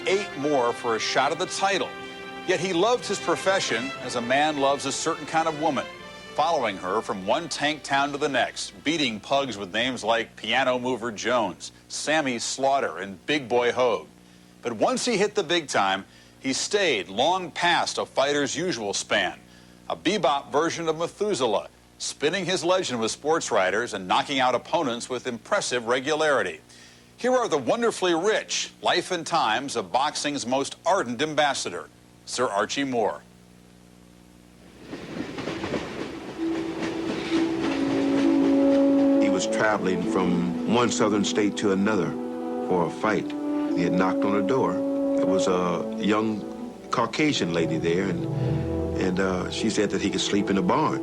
8 more for a shot at the title. Yet he loved his profession as a man loves a certain kind of woman, following her from one tank town to the next, beating pugs with names like Piano Mover Jones, Sammy Slaughter, and Big Boy Hogue. But once he hit the big time, he stayed long past a fighter's usual span, a bebop version of Methuselah, spinning his legend with sports writers and knocking out opponents with impressive regularity. Here are the wonderfully rich life and times of boxing's most ardent ambassador, Sir Archie Moore. He was traveling from one southern state to another for a fight. He had knocked on a door. There was a young Caucasian lady there, and she said that he could sleep in the barn.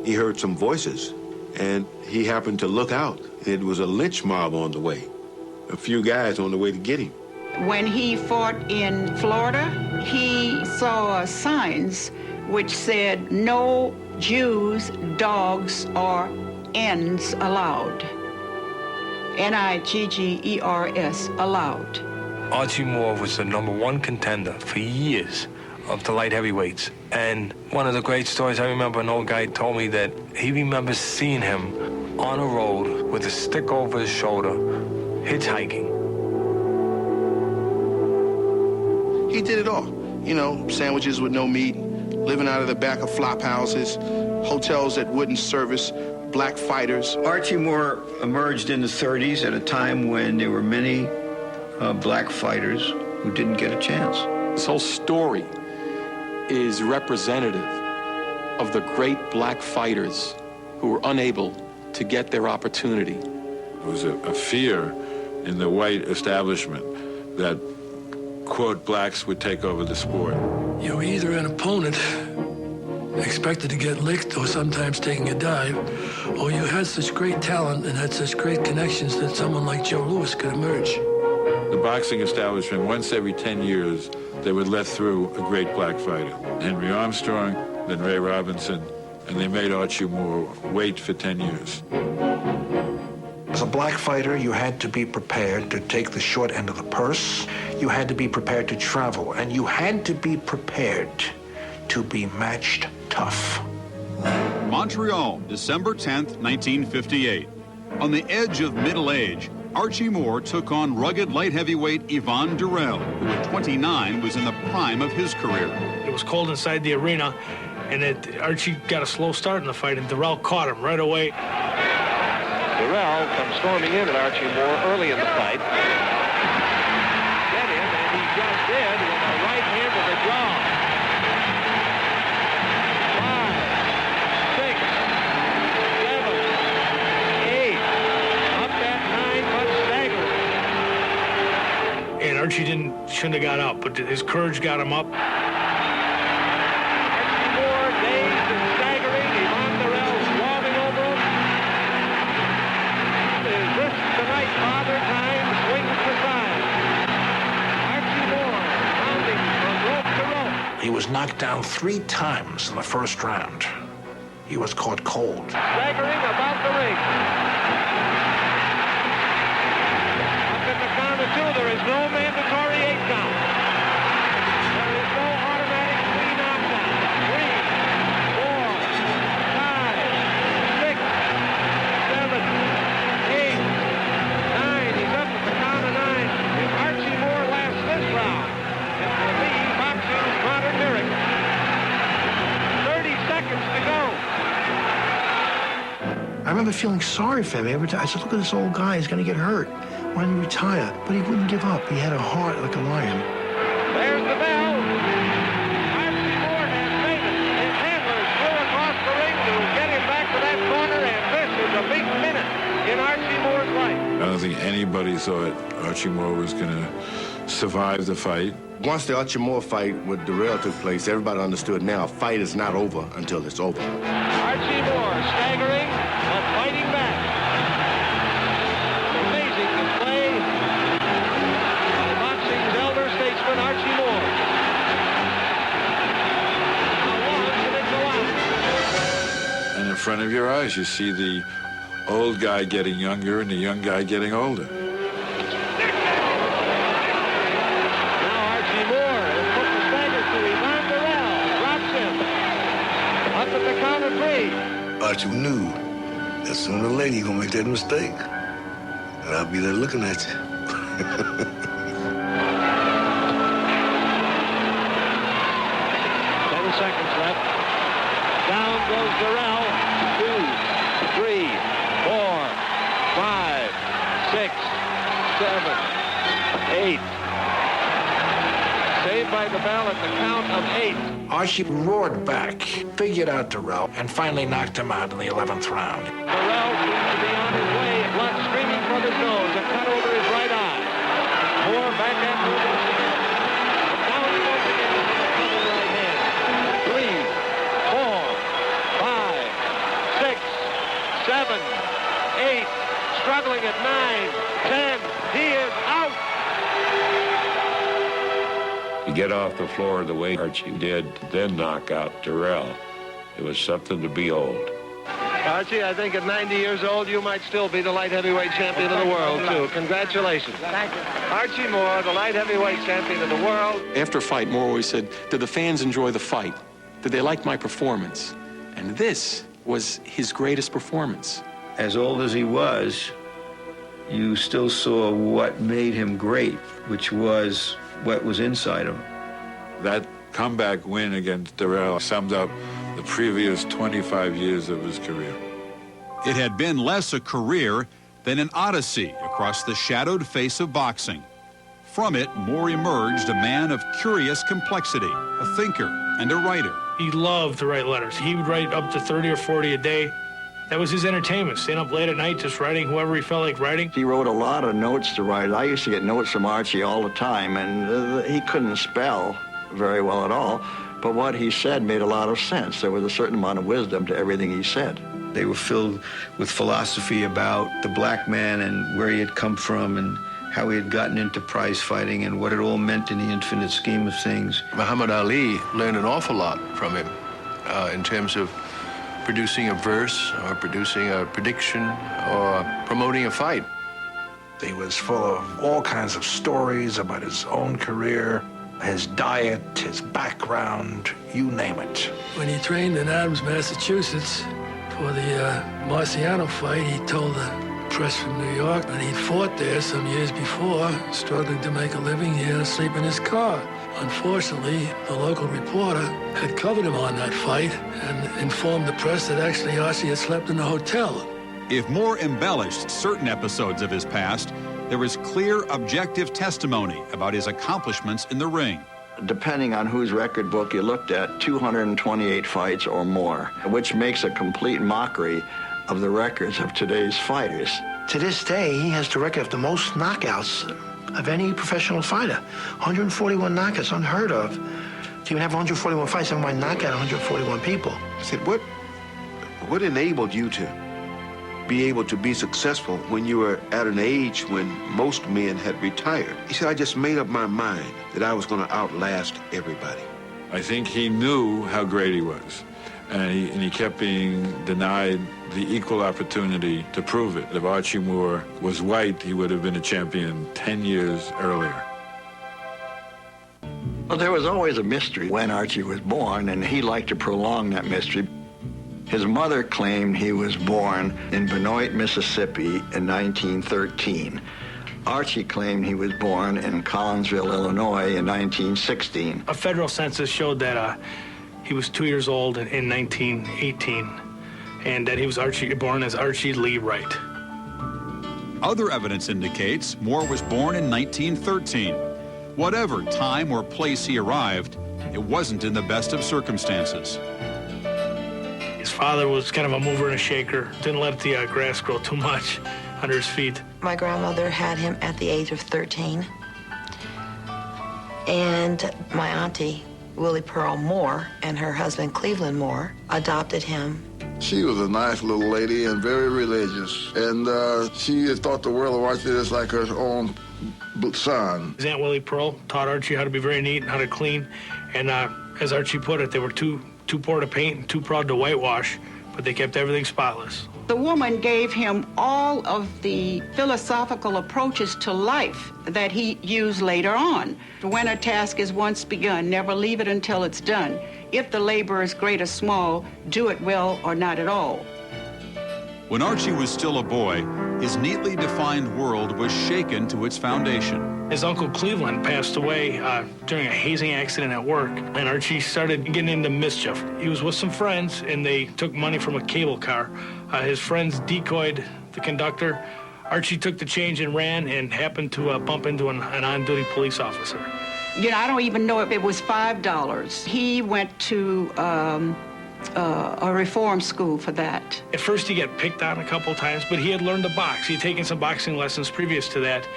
He heard some voices, and he happened to look out. It was a lynch mob on the way, a few guys on the way to get him. When he fought in Florida, he saw signs which said, "No Jews, dogs, or N's allowed." Niggers, allowed. Archie Moore was the #1 contender for years of the light heavyweights. And one of the great stories I remember, an old guy told me that he remembers seeing him on a road with a stick over his shoulder, hitchhiking. He did it all. You know, sandwiches with no meat, living out of the back of flop houses, hotels that wouldn't service black fighters. Archie Moore emerged in the 30s at a time when there were many black fighters who didn't get a chance. This whole story is representative of the great black fighters who were unable to get their opportunity. There was a fear in the white establishment that, quote, blacks would take over the sport. You're either an opponent expected to get licked or sometimes taking a dive, or you had such great talent and had such great connections that someone like Joe Louis could emerge. The boxing establishment, once every 10 years, they would let through a great black fighter. Henry Armstrong, then Ray Robinson, and they made Archie Moore wait for 10 years. As a black fighter, you had to be prepared to take the short end of the purse. You had to be prepared to travel, and you had to be prepared to be matched tough. Montreal, December 10th, 1958. On the edge of middle age, Archie Moore took on rugged light heavyweight Yvon Durrell, who at 29 was in the prime of his career. It was cold inside the arena, and Archie got a slow start in the fight, and Durrell caught him right away. Durrell comes storming in at Archie Moore early in the fight. Get him, and he just did with a right hand to the jaw. 5, 6, 7, 8. Up that 9, but staggering. And Archie shouldn't have got up, but his courage got him up. Archie Moore, dazed and staggering. Yvon Durrell swarming over him. Is this tonight Father Time swings aside? Archie Moore pounding from rope to rope. He was knocked down 3 times in the first round. He was caught cold. Staggering about the ring. Up in the count of 2, there is no mandatory 8 count. There is no automatic 3 knockdown. 3, 4, 5, 6, 7, 8, 9. He's up at the count of 9. If Archie Moore lasts this round, it will be boxing's modern miracle. 30 seconds to go. I remember feeling sorry for him every time. I said, look at this old guy, he's gonna get hurt. Why didn't he retire? But he wouldn't give up. He had a heart like a lion. There's the bell. Archie Moore has made it. His handlers flew across the ring to get him back to that corner, and this is a big minute in Archie Moore's life. I don't think anybody thought Archie Moore was going to survive the fight. Once the Archie Moore fight with Durrell took place, everybody understood now a fight is not over until it's over. Archie Moore staggering, but fighting back. Amazing display by boxing's elder statesman, Archie Moore. And in front of your eyes, you see the old guy getting younger and the young guy getting older. Archie knew that sooner or later you're gonna make that mistake. And I'll be there looking at you. 10 seconds left. Down goes Darrell. 2, 3, 4, 5, 6, 7, 8. Saved by the bell at the count of 8. Archie roared back, figured out Darrell, and finally knocked him out in the 11th round. Darrell seems to be on his way. Blood streaming from his nose. A cut over his right eye. Moore back after him. Down he goes again with a cut in the right hand. 3, 4, 5, 6, 7, 8. Struggling at 9, 10. He is out. To get off the floor the way Archie did, then knock out Darrell, it was something to behold. Archie, I think at 90 years old, you might still be the light heavyweight champion of the world, too. Congratulations. Thank you. Archie Moore, the light heavyweight champion of the world. After a fight, Moore always said, did the fans enjoy the fight? Did they like my performance? And this was his greatest performance. As old as he was, you still saw what made him great, which was what was inside him. That comeback win against Darrell summed up the previous 25 years of his career. It had been less a career than an odyssey across the shadowed face of boxing. From it, Moore emerged a man of curious complexity, a thinker and a writer. He loved to write letters. He would write up to 30 or 40 a day. That was his entertainment, staying up late at night just writing whoever he felt like writing. He wrote a lot of notes to write. I used to get notes from Archie all the time, and he couldn't spell very well at all, but what he said made a lot of sense. There was a certain amount of wisdom to everything he said. They were filled with philosophy about the black man and where he had come from and how he had gotten into prize fighting and what it all meant in the infinite scheme of things. Muhammad Ali learned an awful lot from him in terms of producing a verse or producing a prediction or promoting a fight. He was full of all kinds of stories about his own career, his diet, his background, you name it. When he trained in Adams, Massachusetts for the Marciano fight, he told the press from New York that he'd fought there some years before, struggling to make a living. He had to sleep in his car. Unfortunately, the local reporter had covered him on that fight and informed the press that actually Archie had slept in a hotel. If Moore embellished certain episodes of his past, there was clear objective testimony about his accomplishments in the ring. Depending on whose record book you looked at, 228 fights or more, which makes a complete mockery of the records of today's fighters. To this day, he has the record of the most knockouts of any professional fighter. 141 knockouts, unheard of. To even have 141 fights, and knock out 141 people. I said, what enabled you to be able to be successful when you were at an age when most men had retired? He said, I just made up my mind that I was going to outlast everybody. I think he knew how great he was, and he kept being denied the equal opportunity to prove it. If Archie Moore was white, he would have been a champion 10 years earlier. Well, there was always a mystery when Archie was born, and he liked to prolong that mystery. His mother claimed he was born in Benoit, Mississippi in 1913. Archie claimed he was born in Collinsville, Illinois in 1916. A federal census showed that he was 2 years old in 1918, and that he was born as Archie Lee Wright. Other evidence indicates Moore was born in 1913. Whatever time or place he arrived, it wasn't in the best of circumstances. His father was kind of a mover and a shaker, didn't let the grass grow too much under his feet. My grandmother had him at the age of 13. And my auntie, Willie Pearl Moore, and her husband, Cleveland Moore, adopted him. She was a nice little lady and very religious. And she thought the world of Archie just like her own son. His Aunt Willie Pearl taught Archie how to be very neat and how to clean. And as Archie put it, they were too poor to paint and too proud to whitewash, but they kept everything spotless. The woman gave him all of the philosophical approaches to life that he used later on. When a task is once begun, never leave it until it's done. If the labor is great or small, do it well or not at all. When Archie was still a boy, his neatly defined world was shaken to its foundation. His uncle Cleveland passed away during a hazing accident at work, and Archie started getting into mischief. He was with some friends, and they took money from a cable car. His friends decoyed the conductor. Archie took the change and ran, and happened to bump into an on-duty police officer. You know, I don't even know if it was $5. He went to a reform school for that. At first, he got picked on a couple times, but he had learned to box. He had taken some boxing lessons previous to that,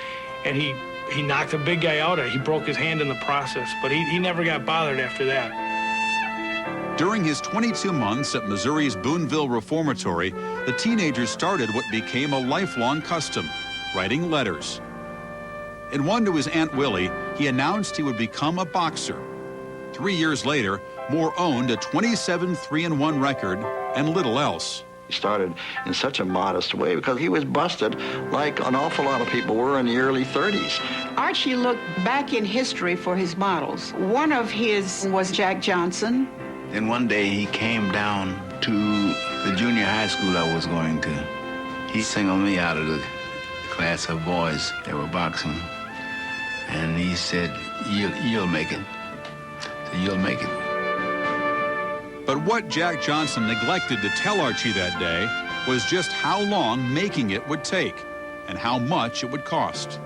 and he knocked a big guy out. He broke his hand in the process, but he never got bothered after that. During his 22 months at Missouri's Boonville Reformatory, the teenager started what became a lifelong custom, writing letters. In one to his Aunt Willie, he announced he would become a boxer. 3 years later, Moore owned a 27 3-1 record and little else. He started in such a modest way because he was busted like an awful lot of people were in the early 30s. Archie looked back in history for his models. One of his was Jack Johnson. Then one day he came down to the junior high school I was going to. He singled me out of the class of boys that were boxing. And he said, you'll make it. So you'll make it. But what Jack Johnson neglected to tell Archie that day was just how long making it would take and how much it would cost.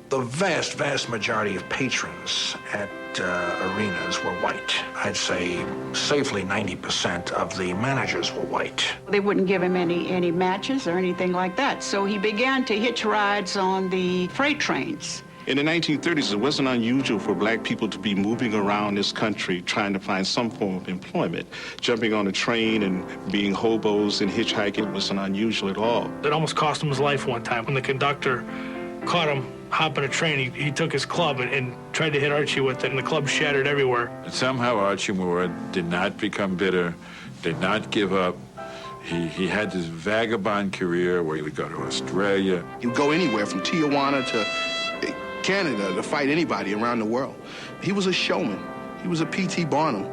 The vast, vast majority of patrons at arenas were white. I'd say safely 90% of the managers were white. They wouldn't give him any matches or anything like that. So he began to hitch rides on the freight trains. In the 1930s, it wasn't unusual for black people to be moving around this country trying to find some form of employment. Jumping on a train and being hobos and hitchhiking wasn't unusual at all. It almost cost him his life one time. When the conductor caught him hopping a train, he took his club and tried to hit Archie with it, and the club shattered everywhere. But somehow Archie Moore did not become bitter, did not give up. He had this vagabond career where he would go to Australia. He would go anywhere from Tijuana to Canada to fight anybody around the world. He was a showman. He was a P.T. Barnum.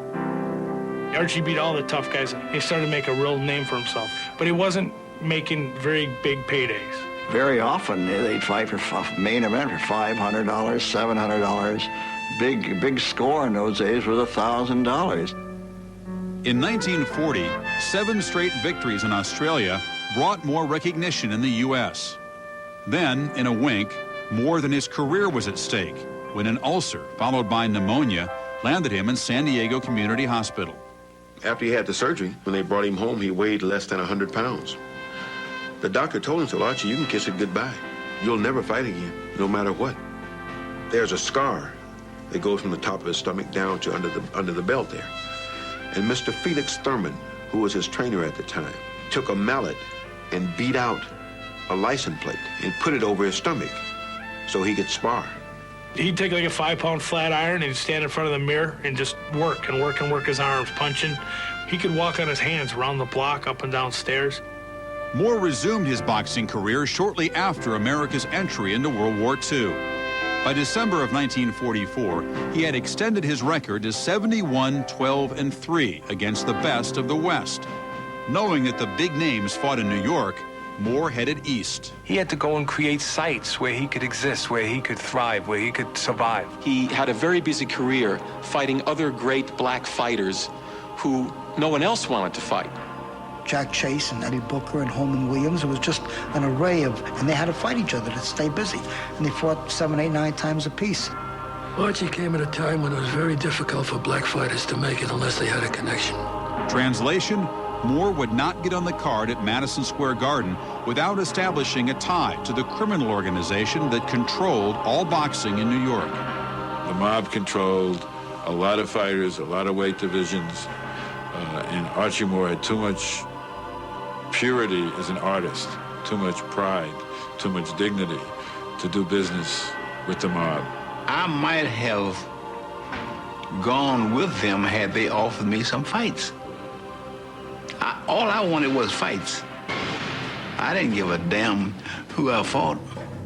Archie beat all the tough guys. He started to make a real name for himself, but he wasn't making very big paydays. Very often, they'd fight for main event for $500, $700. Big score in those days was $1,000. In 1940, 7 straight victories in Australia brought more recognition in the U.S. Then, in a wink, more than his career was at stake when an ulcer, followed by pneumonia, landed him in San Diego Community Hospital. After he had the surgery, when they brought him home, he weighed less than 100 pounds. The doctor told him, so Archie, you can kiss it goodbye. You'll never fight again, no matter what. There's a scar that goes from the top of his stomach down to under the belt there. And Mr. Felix Thurman, who was his trainer at the time, took a mallet and beat out a license plate and put it over his stomach so he could spar. He'd take like a 5-pound flat iron and he'd stand in front of the mirror and just work and work and work his arms, punching. He could walk on his hands around the block, up and down stairs. Moore resumed his boxing career shortly after America's entry into World War II. By December of 1944, he had extended his record to 71-12-3 against the best of the West. Knowing that the big names fought in New York, Moore headed east. He had to go and create sites where he could exist, where he could thrive, where he could survive. He had a very busy career fighting other great black fighters who no one else wanted to fight. Jack Chase and Eddie Booker and Holman Williams. It was just an array of, and they had to fight each other to stay busy. And they fought 7, 8, 9 times apiece. Archie came at a time when it was very difficult for black fighters to make it unless they had a connection. Translation, Moore would not get on the card at Madison Square Garden without establishing a tie to the criminal organization that controlled all boxing in New York. The mob controlled a lot of fighters, a lot of weight divisions, and Archie Moore had too much purity as an artist, too much pride, too much dignity to do business with the mob. I might have gone with them had they offered me some fights. All I wanted was fights. I didn't give a damn who I fought.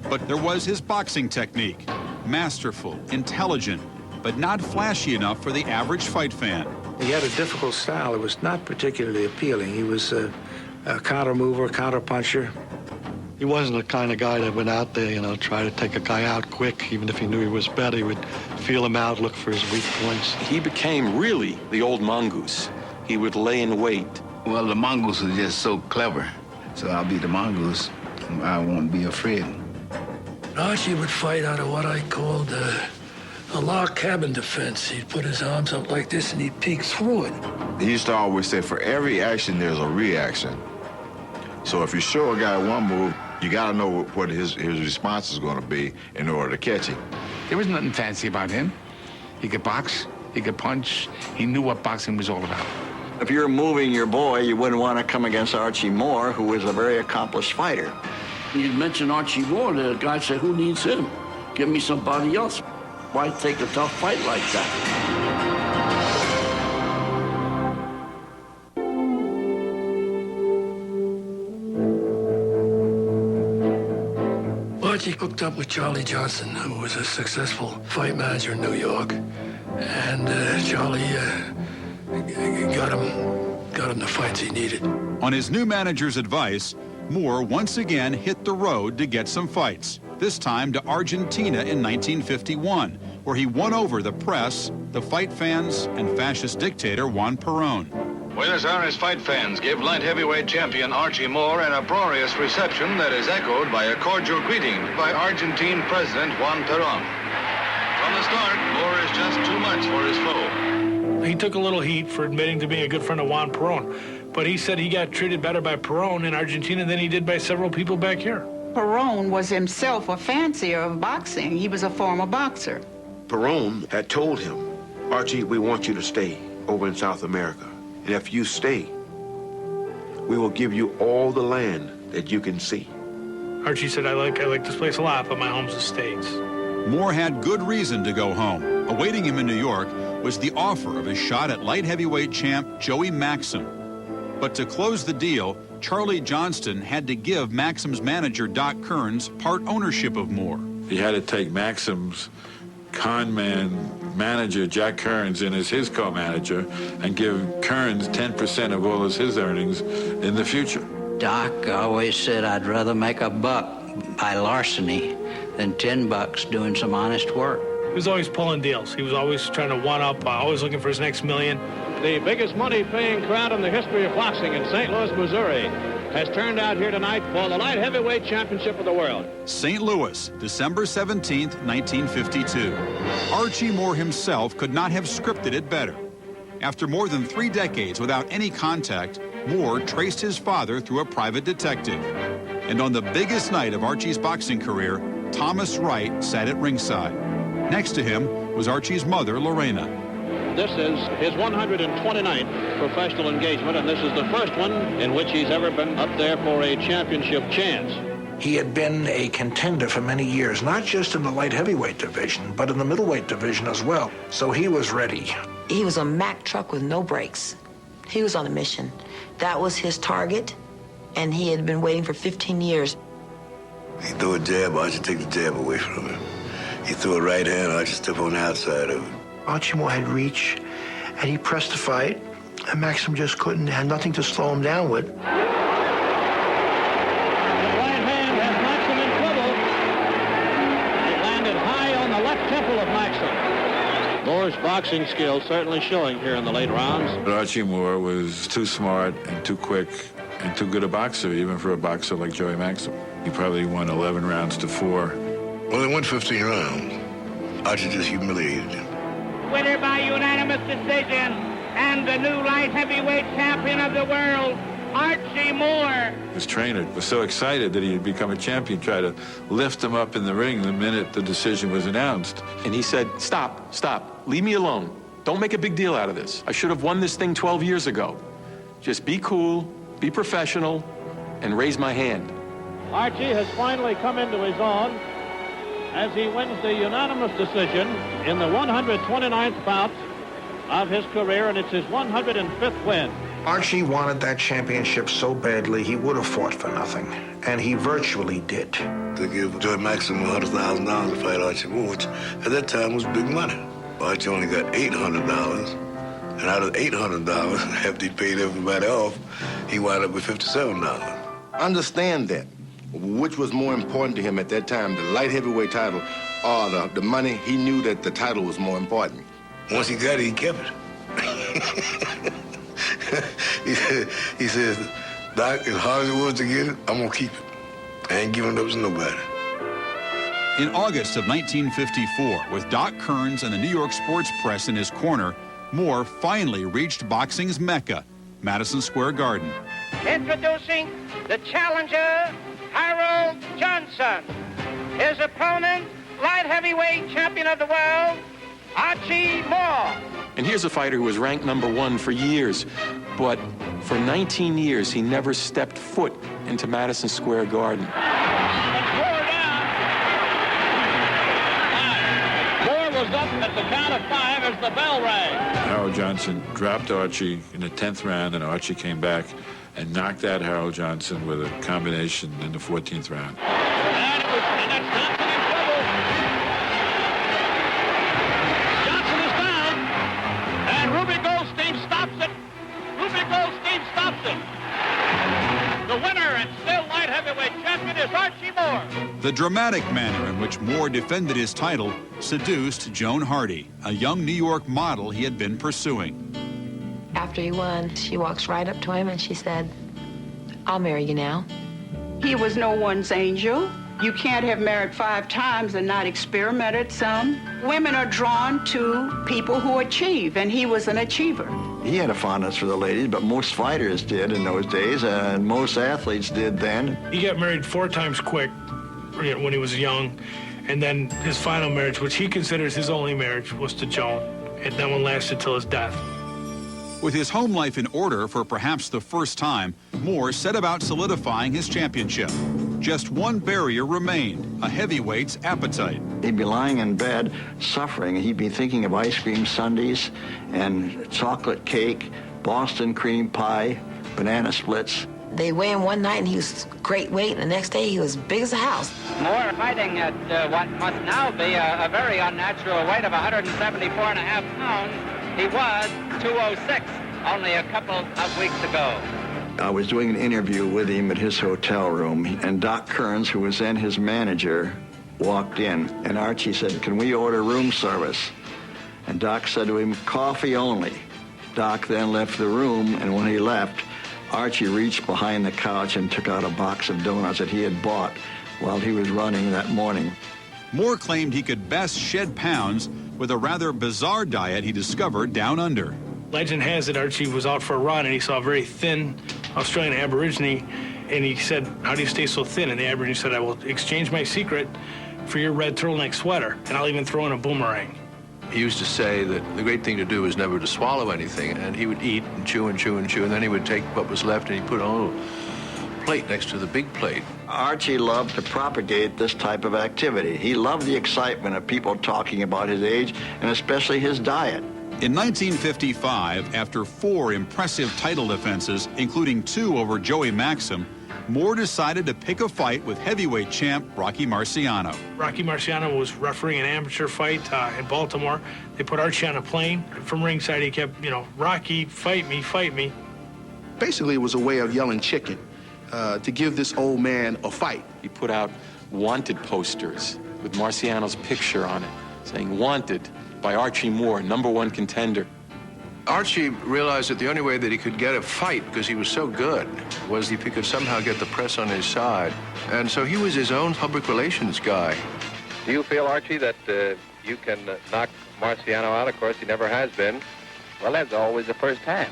But there was his boxing technique. Masterful, intelligent, but not flashy enough for the average fight fan. He had a difficult style. It was not particularly appealing. He was a counter mover, counter puncher. He wasn't the kind of guy that went out there, try to take a guy out quick. Even if he knew he was better, he would feel him out, look for his weak points. He became really the old mongoose. He would lay in wait. Well, the mongoose was just so clever. So I'll be the mongoose. I won't be afraid. Archie would fight out of what I called a log cabin defense. He'd put his arms up like this and he'd peek through it. He used to always say, for every action, there's a reaction. So if you show a guy one move, you got to know what his response is going to be in order to catch him. There was nothing fancy about him. He could box, he could punch. He knew what boxing was all about. If you're moving your boy, you wouldn't want to come against Archie Moore, who was a very accomplished fighter. You mentioned Archie Moore, the guy said, who needs him? Give me somebody else. Why take a tough fight like that? Archie hooked up with Charlie Johnson, who was a successful fight manager in New York. And Charlie got him the fights he needed. On his new manager's advice, Moore once again hit the road to get some fights, this time to Argentina in 1951, where he won over the press, the fight fans, and fascist dictator Juan Perón. Buenos Aires fight fans give light heavyweight champion Archie Moore an uproarious reception that is echoed by a cordial greeting by Argentine President Juan Perón. From the start, Moore is just too much for his foe. He took a little heat for admitting to being a good friend of Juan Perón, but he said he got treated better by Perón in Argentina than he did by several people back here. Perón was himself a fancier of boxing. He was a former boxer. Perón had told him, Archie, we want you to stay over in South America. And if you stay, we will give you all the land that you can see. Archie said, I like this place a lot, but my home's the States. Moore had good reason to go home. Awaiting him in New York was the offer of a shot at light heavyweight champ Joey Maxim. But to close the deal, Charlie Johnston had to give Maxim's manager Doc Kearns part ownership of Moore. He had to take Maxim's con man manager, Jack Kearns, in as his co-manager and give Kearns 10% of all of his earnings in the future. Doc always said I'd rather make a buck by larceny than $10 doing some honest work. He was always pulling deals. He was always trying to one-up, always looking for his next million. The biggest money-paying crowd in the history of boxing in St. Louis, Missouri, has turned out here tonight for the light heavyweight championship of the world. St. Louis, December 17th, 1952. Archie Moore himself could not have scripted it better. After more than 3 decades without any contact, Moore traced his father through a private detective. And on the biggest night of Archie's boxing career, Thomas Wright sat at ringside. Next to him was Archie's mother, Lorena. This is his 129th professional engagement, and this is the first one in which he's ever been up there for a championship chance. He had been a contender for many years, not just in the light heavyweight division, but in the middleweight division as well. So he was ready. He was a Mack truck with no brakes. He was on a mission. That was his target, and he had been waiting for 15 years. He threw a jab, Archie took the jab away from him. He threw a right hand, Archie stepped on the outside of it. Archie Moore had reach, and he pressed the fight, and Maxim just had nothing to slow him down with. The right hand has Maxim in trouble. It landed high on the left temple of Maxim. Moore's boxing skills certainly showing here in the late rounds. But Archie Moore was too smart and too quick and too good a boxer, even for a boxer like Joey Maxim. He probably won 11 rounds to 4. Well, they won 15 rounds. Archie just humiliated him. Winner by unanimous decision, and the new light heavyweight champion of the world, Archie Moore. His trainer was so excited that he had become a champion, tried to lift him up in the ring the minute the decision was announced. And he said, stop, leave me alone. Don't make a big deal out of this. I should have won this thing 12 years ago. Just be cool, be professional, and raise my hand. Archie has finally come into his own as he wins the unanimous decision in the 129th bout of his career, and it's his 105th win. Archie wanted that championship so badly he would have fought for nothing, and he virtually did. To give Joey Maxim $100,000 to fight Archie Moore, which at that time was big money. Archie only got $800, And out of $800, after he paid everybody off, he wound up with $57. Understand that. Which was more important to him at that time, the light heavyweight title or the money? He knew that the title was more important. Once he got it, he kept it. he said, Doc, as hard as it was to get it, I'm going to keep it. I ain't giving it up to nobody. In August of 1954, with Doc Kearns and the New York sports press in his corner, Moore finally reached boxing's mecca, Madison Square Garden. Introducing the challenger, Harold Johnson. His opponent, light heavyweight champion of the world, Archie Moore. And here's a fighter who was ranked #1 for years, but for 19 years, he never stepped foot into Madison Square Garden. Moore was up at the count of 5 as the bell rang. Harold Johnson dropped Archie in the 10th round, and Archie came back and knocked out Harold Johnson with a combination in the 14th round. And that's Johnson in trouble. Johnson is down, and Ruby Goldstein stops it. Ruby Goldstein stops it. The winner and still light heavyweight champion is Archie Moore. The dramatic manner in which Moore defended his title seduced Joan Hardy, a young New York model he had been pursuing. After he won, she walks right up to him and she said, "I'll marry you now." He was no one's angel. You can't have married 5 times and not experimented some. Women are drawn to people who achieve, and he was an achiever. He had a fondness for the ladies, but most fighters did in those days, and most athletes did then. He got married 4 times quick when he was young, and then his final marriage, which he considers his only marriage, was to Joan, and that one lasted till his death. With his home life in order for perhaps the first time, Moore set about solidifying his championship. Just one barrier remained, a heavyweight's appetite. He'd be lying in bed, suffering. He'd be thinking of ice cream sundaes and chocolate cake, Boston cream pie, banana splits. They weighed him one night and he was great weight, and the next day he was big as a house. Moore fighting at what must now be a very unnatural weight of 174.5 pounds. He was 206 only a couple of weeks ago. I was doing an interview with him at his hotel room, and Doc Kearns, who was then his manager, walked in, and Archie said, "Can we order room service?" And Doc said to him, "Coffee only." Doc then left the room, and when he left, Archie reached behind the couch and took out a box of donuts that he had bought while he was running that morning. Moore claimed he could best shed pounds with a rather bizarre diet he discovered down under. Legend has it Archie was out for a run and he saw a very thin Australian Aborigine, and he said, "How do you stay so thin?" And the Aborigine said, "I will exchange my secret for your red turtleneck sweater, and I'll even throw in a boomerang." He used to say that the great thing to do is never to swallow anything, and he would eat and chew and chew and chew, and then he would take what was left and he'd put it on a little plate next to the big plate. Archie loved to propagate this type of activity. He loved the excitement of people talking about his age, and especially his diet. In 1955, after 4 impressive title defenses, including 2 over Joey Maxim, Moore decided to pick a fight with heavyweight champ Rocky Marciano. Rocky Marciano was refereeing an amateur fight in Baltimore. They put Archie on a plane. From ringside, he kept, "Rocky, fight me, fight me." Basically, it was a way of yelling chicken to give this old man a fight. He put out wanted posters with Marciano's picture on it, saying, "Wanted by Archie Moore, #1 contender." Archie realized that the only way that he could get a fight, because he was so good, was if he could somehow get the press on his side. And so he was his own public relations guy. Do you feel, Archie, that you can knock Marciano out? Of course, he never has been. Well, that's always the first time.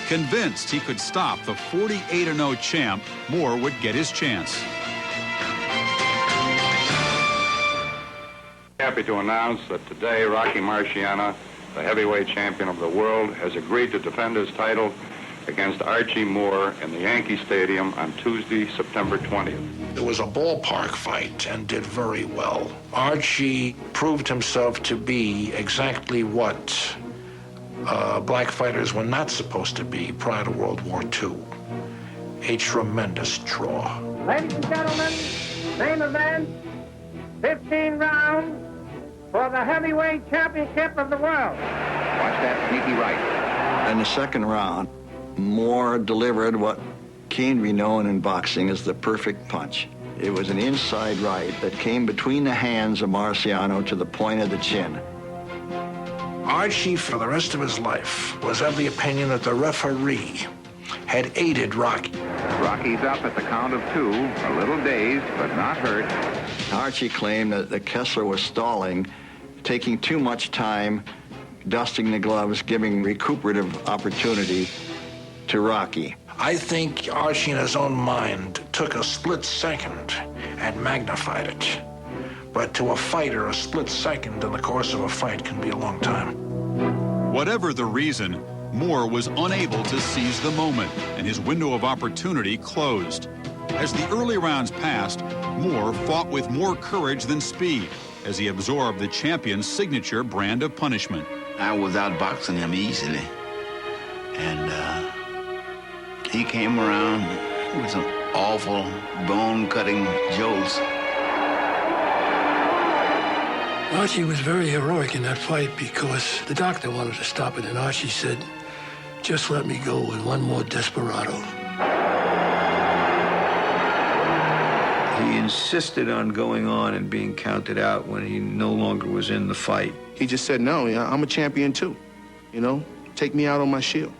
Convinced he could stop the 48-0 champ, Moore would get his chance. Happy to announce that today Rocky Marciano, the heavyweight champion of the world, has agreed to defend his title against Archie Moore in the Yankee Stadium on Tuesday, September 20th. It was a ballpark fight and did very well. Archie proved himself to be exactly what black fighters were not supposed to be prior to World War II. A tremendous draw. Ladies and gentlemen, main event, 15 rounds for the heavyweight championship of the world. Watch that sneaky right. In the second round, Moore delivered what came to be known in boxing as the perfect punch. It was an inside right that came between the hands of Marciano to the point of the chin. Archie, for the rest of his life, was of the opinion that the referee had aided Rocky. Rocky's up at the count of 2, a little dazed, but not hurt. Archie claimed that Kessler was stalling, taking too much time, dusting the gloves, giving recuperative opportunity to Rocky. I think Archie, in his own mind, took a split second and magnified it. But to a fighter, a split second in the course of a fight can be a long time. Whatever the reason, Moore was unable to seize the moment, and his window of opportunity closed. As the early rounds passed, Moore fought with more courage than speed as he absorbed the champion's signature brand of punishment. I was outboxing him easily, and he came around with some awful bone-cutting jolts. Archie was very heroic in that fight because the doctor wanted to stop it, and Archie said, "Just let me go with one more desperado." He insisted on going on and being counted out when he no longer was in the fight. He just said, no, I'm a champion too. You know, take me out on my shield.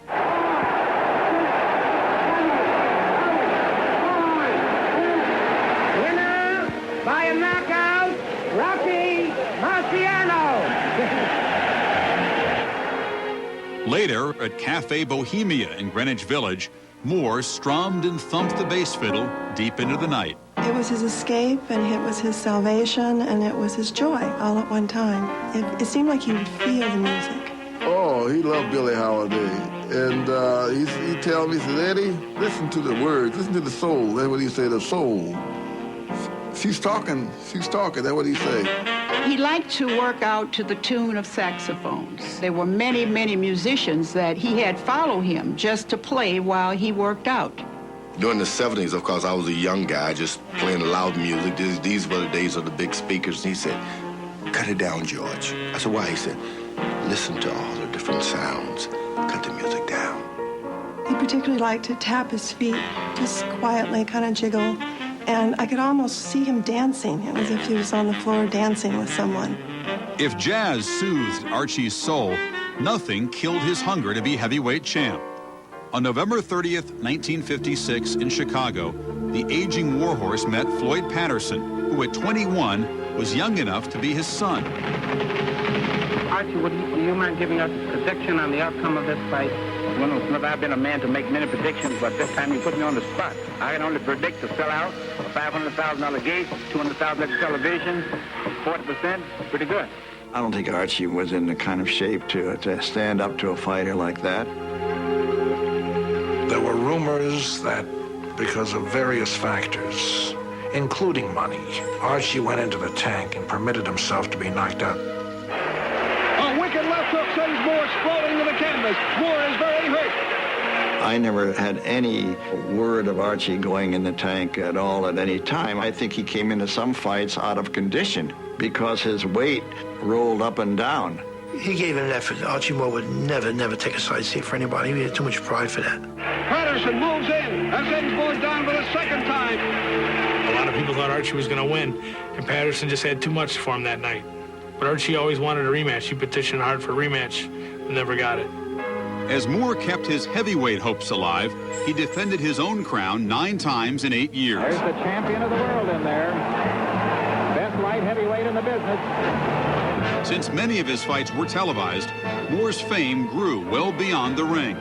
Winner by a knockout, Rocky Marciano. Later, at Cafe Bohemia in Greenwich Village, Moore strummed and thumped the bass fiddle deep into the night. It was his escape, and it was his salvation, and it was his joy all at one time. It seemed like he would feel the music. Oh, he loved Billie Holiday. And he tell me, he said, Eddie, listen to the words, listen to the soul. That's what he said, the soul. She's talking, that's what he said. He liked to work out to the tune of saxophones. There were many, many musicians that he had follow him just to play while he worked out. During the 70s, of course, I was a young guy just playing loud music. These were the days of the big speakers. And he said, cut it down, George. I said, why? He said, listen to all the different sounds. Cut the music down. He particularly liked to tap his feet, just quietly kind of jiggle. And I could almost see him dancing. It was as if he was on the floor dancing with someone. If jazz soothed Archie's soul, nothing killed his hunger to be heavyweight champ. On November 30th, 1956, in Chicago, the aging warhorse met Floyd Patterson, who at 21 was young enough to be his son. Archie, would you mind giving us a prediction on the outcome of this fight? Well, I've been a man to make many predictions, but this time you put me on the spot. I can only predict to sell out, a $500,000 gate, $200,000 at television, 40%, pretty good. I don't think Archie was in the kind of shape to stand up to a fighter like that. There were rumors that because of various factors, including money, Archie went into the tank and permitted himself to be knocked out. A wicked left hook sends Moore exploding to the canvas. Moore is very hurt. I never had any word of Archie going in the tank at all at any time. I think he came into some fights out of condition because his weight rolled up and down. He gave it an effort. Archie Moore would never take a side seat for anybody. He had too much pride for that. Patterson moves in and sends Moore down for the second time. A lot of people thought Archie was going to win, and Patterson just had too much for him that night. But Archie always wanted a rematch. He petitioned hard for a rematch, but never got it. As Moore kept his heavyweight hopes alive, he defended his own crown 9 times in 8 years. There's the champion of the world in there. Best light heavyweight in the business. Since many of his fights were televised, Moore's fame grew well beyond the ring.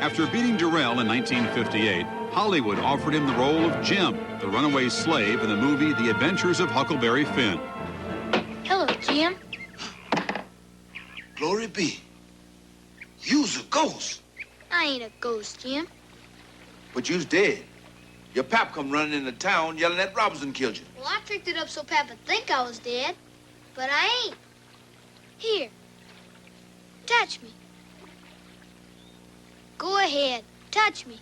After beating Durrell in 1958, Hollywood offered him the role of Jim, the runaway slave in the movie The Adventures of Huckleberry Finn. Hello, Jim. Glory be. You's a ghost. I ain't a ghost, Jim. But you's dead. Your pap come running into town yelling that Robinson killed you. Well, I tricked it up so Pap would think I was dead, but I ain't. Here, touch me. Go ahead, touch me.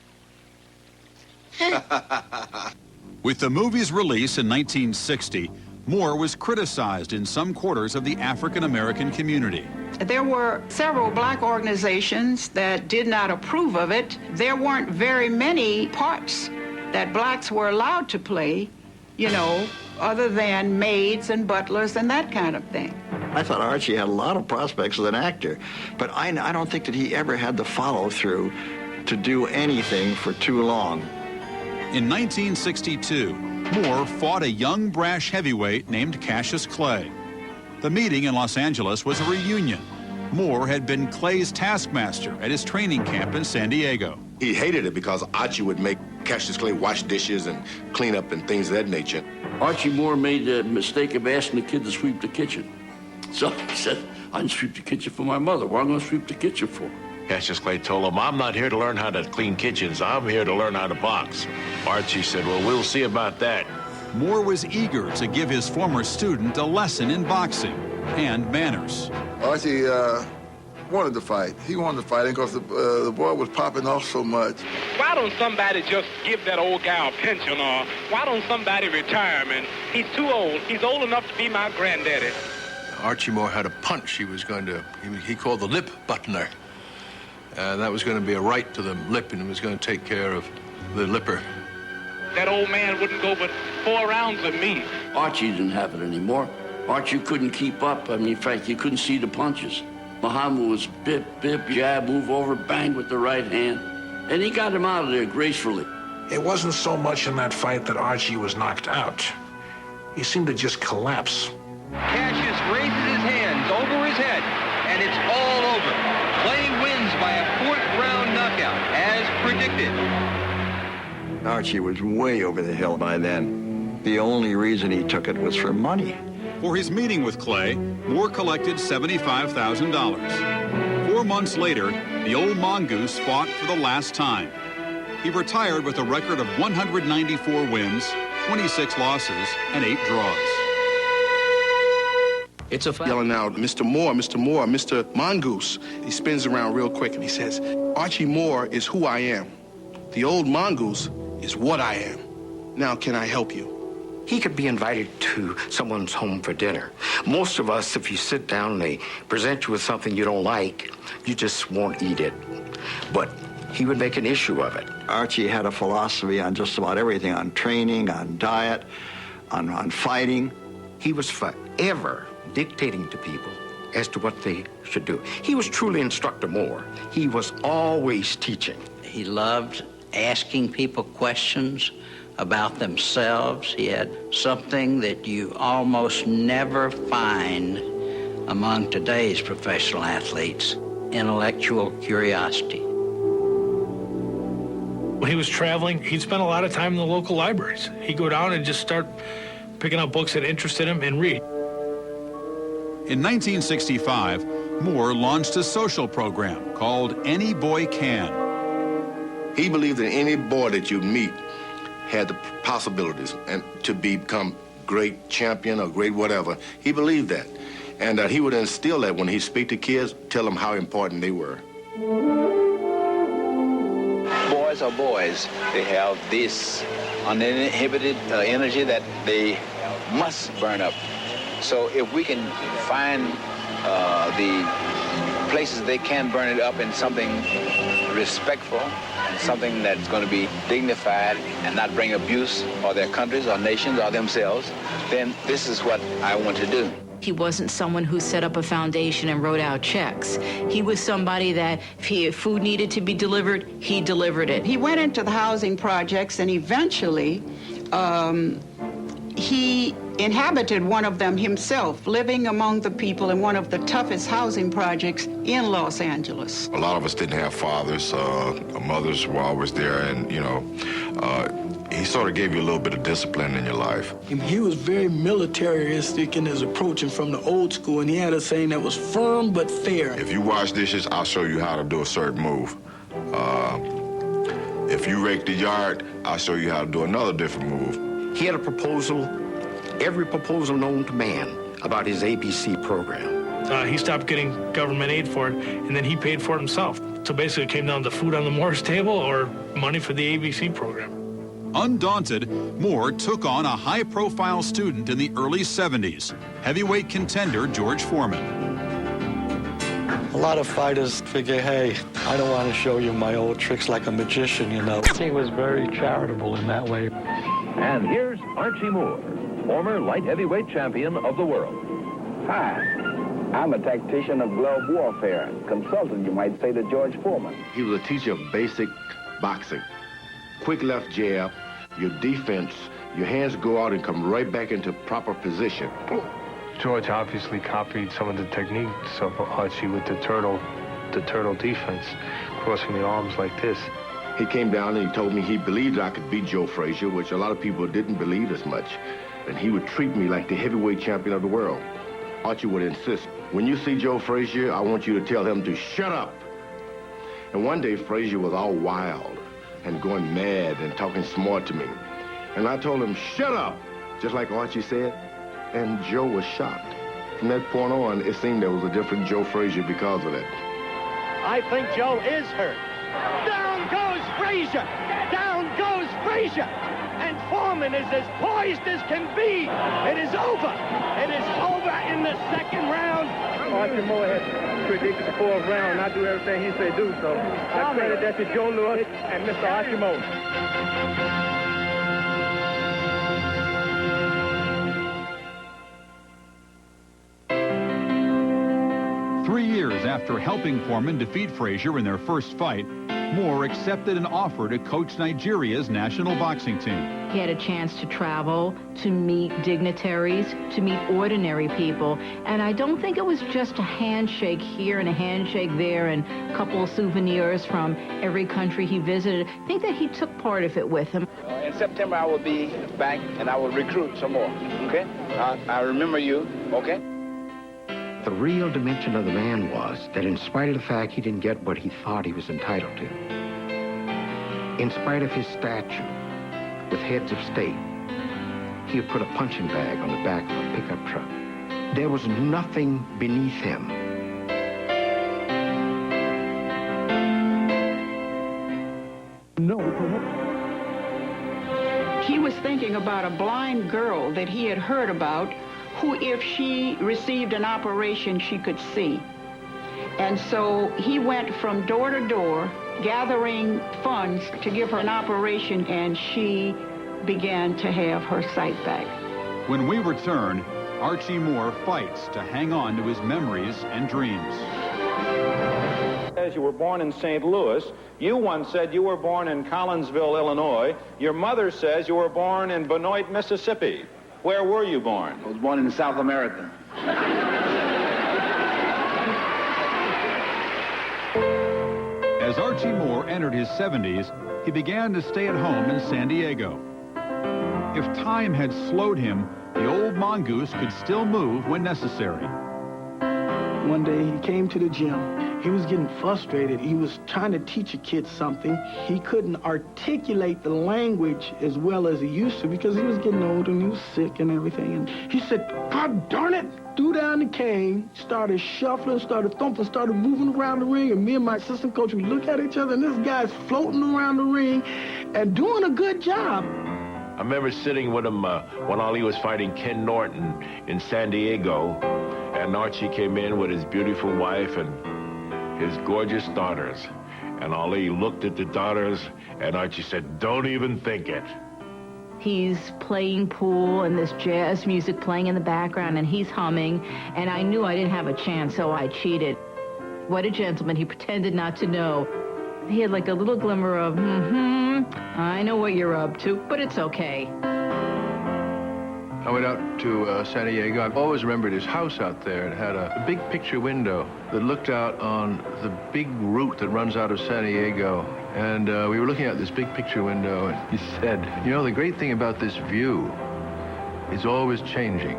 With the movie's release in 1960, Moore was criticized in some quarters of the African-American community. There were several black organizations that did not approve of it. There weren't very many parts that blacks were allowed to play, you know, other than maids and butlers and that kind of thing. I thought Archie had a lot of prospects as an actor, but I don't think that he ever had the follow-through to do anything for too long. In 1962, Moore fought a young brash heavyweight named Cassius Clay. The meeting in Los Angeles was a reunion. Moore had been Clay's taskmaster at his training camp in San Diego. He hated it because Archie would make Cassius Clay wash dishes and clean up and things of that nature. Archie Moore made the mistake of asking the kid to sweep the kitchen. So he said, I didn't sweep the kitchen for my mother. What am I going to sweep the kitchen for? Cassius Clay told him, I'm not here to learn how to clean kitchens. I'm here to learn how to box. Archie said, well, we'll see about that. Moore was eager to give his former student a lesson in boxing and manners. Archie wanted to fight. He wanted to fight because the boy was popping off so much. Why don't somebody just give that old guy a pension, or why don't somebody retire him? He's too old. He's old enough to be my granddaddy. Archie Moore had a punch he called the lip buttoner. That was going to be a right to the lip, and it was going to take care of the lipper. That old man wouldn't go but 4 rounds of meat. Archie didn't have it anymore. Archie couldn't keep up. I mean, in fact, you couldn't see the punches. Muhammad was bip, bip, jab, move over, bang with the right hand. And he got him out of there gracefully. It wasn't so much in that fight that Archie was knocked out. He seemed to just collapse. Cassius raises his hands over his head, and it's all over. Clay wins by a 4th round knockout, as predicted. Archie was way over the hill by then. The only reason he took it was for money. For his meeting with Clay, Moore collected $75,000. 4 months later, the old mongoose fought for the last time. He retired with a record of 194 wins, 26 losses, and 8 draws. It's a yelling out, Mr. Moore, Mr. Moore, Mr. Mongoose. He spins around real quick and he says, Archie Moore is who I am. The old mongoose is what I am. Now, can I help you? He could be invited to someone's home for dinner. Most of us, if you sit down and they present you with something you don't like, you just won't eat it. But he would make an issue of it. Archie had a philosophy on just about everything, on training, on diet, on fighting. He was forever dictating to people as to what they should do. He was truly Instructor Moore. He was always teaching. He loved asking people questions about themselves. He had something that you almost never find among today's professional athletes, intellectual curiosity. When he was traveling, he'd spend a lot of time in the local libraries. He'd go down and just start picking up books that interested him and read. In 1965, Moore launched a social program called Any Boy Can. He believed that any boy that you meet had the possibilities and to become great champion or great whatever. He believed that. And he would instill that when he speak to kids, tell them how important they were. Boys are boys. They have this uninhibited energy that they must burn up. So if we can find the places they can burn it up in something respectful and something that's going to be dignified and not bring abuse or their countries or nations or themselves, then this is what I want to do. He wasn't someone who set up a foundation and wrote out checks. He was somebody that if food needed to be delivered, he delivered it. He went into the housing projects and eventually he inhabited one of them himself, living among the people in one of the toughest housing projects in Los Angeles. A lot of us didn't have fathers. Mothers were always there, and, he sort of gave you a little bit of discipline in your life. He was very militaristic in his approach and from the old school, and he had a saying that was firm but fair. If you wash dishes, I'll show you how to do a certain move. If you rake the yard, I'll show you how to do another different move. He had a proposal, every proposal known to man, about his ABC program. He stopped getting government aid for it, and then he paid for it himself. So basically it came down to food on the Moore's table or money for the ABC program. Undaunted, Moore took on a high-profile student in the early 70s, heavyweight contender George Foreman. lot of fighters figure, hey, I don't want to show you my old tricks like a magician, you know. He was very charitable in that way. And here's Archie Moore, former light heavyweight champion of the world. Hi, I'm a tactician of glove warfare, consultant, you might say, to George Foreman. He was a teacher of basic boxing. Quick left jab, your defense, your hands go out and come right back into proper position. George obviously copied some of the techniques of Archie with the turtle defense, crossing the arms like this. He came down and he told me he believed I could beat Joe Frazier, which a lot of people didn't believe as much. And he would treat me like the heavyweight champion of the world. Archie would insist, when you see Joe Frazier, I want you to tell him to shut up. And one day, Frazier was all wild and going mad and talking smart to me. And I told him, shut up, just like Archie said. And Joe was shocked. From that point on, it seemed there was a different Joe Frazier because of that. I think Joe is hurt. Down goes Frazier! Down goes Frazier! And Foreman is as poised as can be. It is over. It is over in the second round. Archie Moore has predicted the fourth round, and I do everything he said do, so I credit that to Joe Lewis and Mr. Archie Moore. 3 years after helping Foreman defeat Frazier in their first fight, Moore accepted an offer to coach Nigeria's national boxing team. He had a chance to travel, to meet dignitaries, to meet ordinary people. And I don't think it was just a handshake here and a handshake there and a couple of souvenirs from every country he visited. I think that he took part of it with him. In September, I will be back, and I will recruit some more, okay? I remember you, okay? The real dimension of the man was that in spite of the fact he didn't get what he thought he was entitled to, in spite of his stature with heads of state, he would put a punching bag on the back of a pickup truck. There was nothing beneath him. He was thinking about a blind girl that he had heard about who, if she received an operation, she could see. And so he went from door to door, gathering funds to give her an operation, and she began to have her sight back. When we return, Archie Moore fights to hang on to his memories and dreams. As you were born in St. Louis, you once said you were born in Collinsville, Illinois. Your mother says you were born in Benoit, Mississippi. Where were you born? I was born in South America. As Archie Moore entered his 70s, he began to stay at home in San Diego. If time had slowed him, the old mongoose could still move when necessary. One day he came to the gym. He was getting frustrated. He was trying to teach a kid something. He couldn't articulate the language as well as he used to because he was getting older and he was sick and everything. And he said, God darn it, threw down the cane, started shuffling, started thumping, started moving around the ring. And me and my assistant coach, we look at each other and this guy's floating around the ring and doing a good job. I remember sitting with him when Ali was fighting Ken Norton in San Diego, and Archie came in with his beautiful wife and his gorgeous daughters. And Ali looked at the daughters, and Archie said, don't even think it. He's playing pool and this jazz music playing in the background, and he's humming, and I knew I didn't have a chance, so I cheated. What a gentleman. He pretended not to know. He had like a little glimmer of, I know what you're up to, but it's okay. I went out to San Diego. I've always remembered his house out there. It had a big picture window that looked out on the big route that runs out of San Diego. And we were looking out this big picture window, and he said, you know, the great thing about this view is always changing.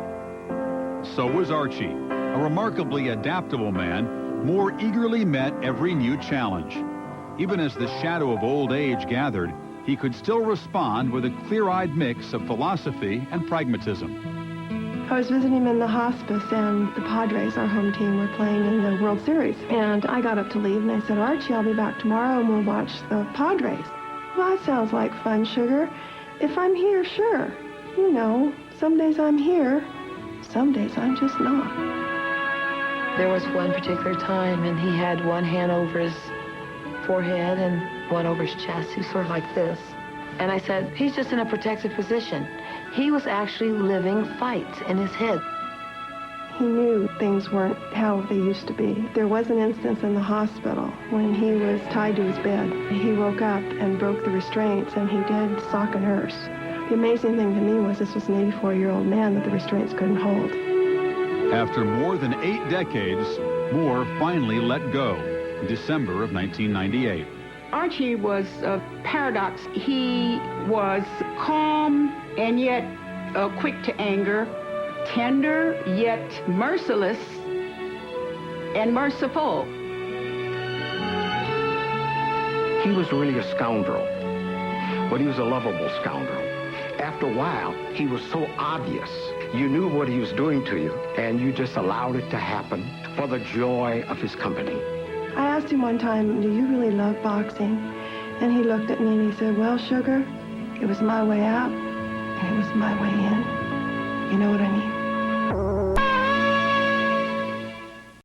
So was Archie, a remarkably adaptable man. Moore eagerly met every new challenge. Even as the shadow of old age gathered, he could still respond with a clear-eyed mix of philosophy and pragmatism. I was visiting him in the hospice, and the Padres, our home team, were playing in the World Series. And I got up to leave, and I said, Archie, I'll be back tomorrow, and we'll watch the Padres. Well, that sounds like fun, sugar. If I'm here, sure. You know, some days I'm here, some days I'm just not. There was one particular time, and he had one hand over his forehead and one over his chest. He was sort of like this. And I said, he's just in a protective position. He was actually living fights in his head. He knew things weren't how they used to be. There was an instance in the hospital when he was tied to his bed. He woke up and broke the restraints, and he did sock a nurse. The amazing thing to me was this was an 84-year-old man that the restraints couldn't hold. After more than 8 decades, Moore finally let go in December of 1998. Archie was a paradox. He was calm and yet quick to anger, tender yet merciless and merciful. He was really a scoundrel, but he was a lovable scoundrel. After a while, he was so obvious. You knew what he was doing to you, and you just allowed it to happen for the joy of his company. I asked him one time, do you really love boxing? And he looked at me and he said, well, sugar, it was my way out and it was my way in. You know what I mean?